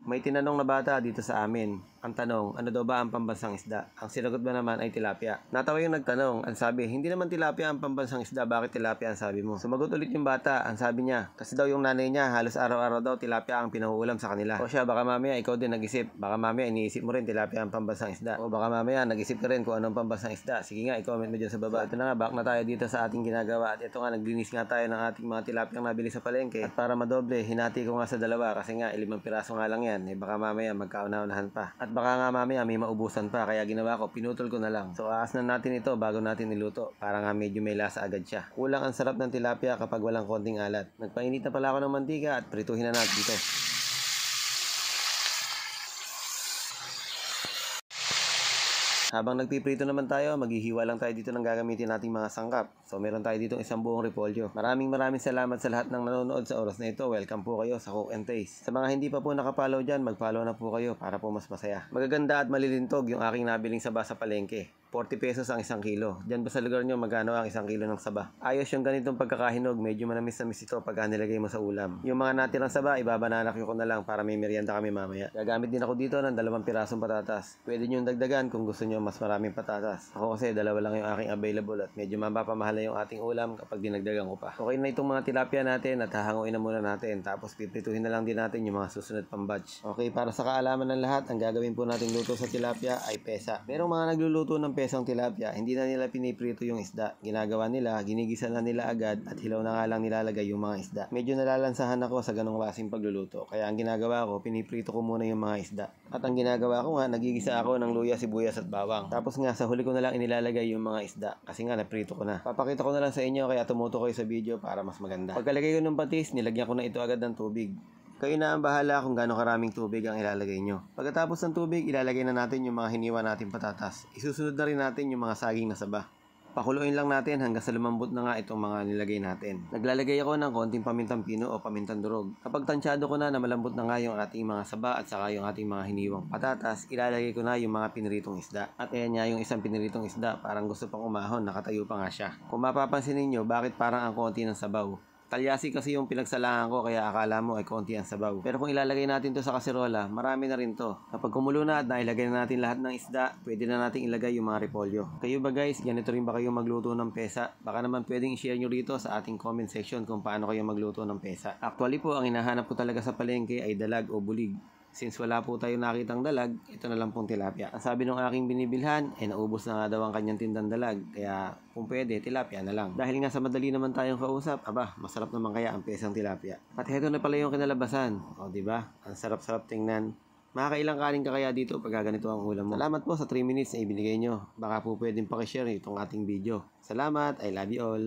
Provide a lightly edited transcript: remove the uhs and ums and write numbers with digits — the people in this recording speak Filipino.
May tinanong na bata dito sa amin. Ang tanong, ano daw ba ang pambansang isda? Ang sinagot ba naman ay tilapia. Natawa yung nagtanong. Ang sabi, hindi naman tilapia ang pambansang isda. Bakit tilapia ang sabi mo? Sumagot ulit yung bata. Ang sabi niya, kasi daw yung nanay niya, halos araw-araw daw tilapia ang pinahuulam sa kanila. O siya, baka mamaya ikaw din nag-isip. Baka mamaya iniisip mo rin tilapia ang pambansang isda. O baka mamaya nag-isip ka rin kung anong pambansang isda. Sige nga, i-comment mo dyan sa baba. Ito na nga, back na tayo dito sa ating ginagawa. At ito nga, naglinis nga tayo ng ating mga tilapia nabili sa palengke. At para madoble, hinati ko nga sa dalawa kasi nga 5 piraso nga lang yan. Baka mamaya magkauna-unahan pa. At baka nga mamaya may maubusan pa, kaya ginawa ko, pinutol ko na lang. So aas na natin ito bago natin niluto, para nga medyo may lasa agad siya. Kulang ang sarap ng tilapia kapag walang konting alat. Nagpainit na pala ako ng mantika at prituhin na natin ito. Habang nagpiprito naman tayo, maghihiwa lang tayo dito ng gagamitin nating mga sangkap. So meron tayo dito isang buong repolyo. Maraming salamat sa lahat ng nanonood sa oras na ito. Welcome po kayo sa Cook and Taste. Sa mga hindi pa po nakapollow dyan, mag-follow na po kayo para po mas masaya. Magaganda at malilintog yung aking nabiling saba sa palengke. 40 pesos ang 1 kilo. Diyan ba sa lugar nyo, magkano ang 1 kilo ng saba? Ayos yung ganitong pagkakahinog. Medyo manamis-namis ito pag nilagay mo sa ulam. Yung mga natirang saba, ibabananak ko na lang para may merienda kami mamaya. Gagamit din ako dito ng 2 pirasong patatas. Pwede nyo dagdagan kung gusto nyo mas maraming patatas. Ako kasi 2 lang yung aking available at medyo mapapamahal na yung ating ulam kapag dinagdagan ko pa. Okay na itong mga tilapia natin at hahanguin na muna natin. Tapos piprituhin na lang din natin yung mga susunod pang batch. Okay, para sa kaalaman ng lahat, ang gagawin po nating luto sa tilapia ay pesa. Merong mga nagluluto ng pesang tilapia, hindi na nila piniprito yung isda. Ginagawa nila, ginigisa na nila agad at hilaw na nga lang nilalagay yung mga isda. Medyo nalalansahan ako sa ganong klaseng pagluluto. Kaya ang ginagawa ko, piniprito ko muna yung mga isda. At ang ginagawa ko nga, nagigisa ako ng luya, sibuyas at bawang. Tapos nga, sa huli ko na lang inilalagay yung mga isda. Kasi nga, naprito ko na. Papakita ko na lang sa inyo, kaya tumuto kayo sa video para mas maganda. Pagkalagay ko ng patis, nilagyan ko na ito agad ng tubig. Kayo na ang bahala kung gaano karaming tubig ang ilalagay nyo. Pagkatapos ng tubig, ilalagay na natin yung mga hiniwa natin patatas. Isusunod na rin natin yung mga saging na saba. Pakuluin lang natin hanggang sa lumambot na nga itong mga nilagay natin. Naglalagay ako ng konting pamintang pino o pamintang durog. Kapag tansyado ko na malambot na nga yung ating mga saba at saka yung ating mga hiniwang patatas, ilalagay ko na yung mga piniritong isda. At ayan nga yung isang piniritong isda, parang gusto pang umahon, nakatayo pa nga siya. Kung mapapansin ninyo, bakit parang ang konti ng sabaw? Talyasi kasi yung pinagsalangan ko kaya akala mo ay konti ang sabaw. Pero kung ilalagay natin to sa kaserola, marami na rin to. Kapag kumulo na at nailagay na natin lahat ng isda, pwede na natin ilagay yung mga repolyo. Kayo ba guys, ganito rin ba kayo magluto ng pesa? Baka naman pwedeng i-share nyo rito sa ating comment section kung paano kayo magluto ng pesa. Actually po, ang hinahanap ko talaga sa palengke ay dalag o bulig. Since wala po tayo nakitang dalag, ito na lang pong tilapia. Ang sabi ng aking binibilhan, naubos na nga daw ang kanyang tindang dalag. Kaya kung pwede, tilapia na lang. Dahil nga sa madali naman tayong kausap, masarap naman kaya ang pesang tilapia. At heto na pala yung kinalabasan. O diba? Ang sarap-sarap tingnan. Makakailang kanin ka kaya dito pag ganito ang ulam mo. Salamat po sa 3 minutes na ibinigay nyo. Baka po pwedeng pakishare itong ating video. Salamat, I love you all.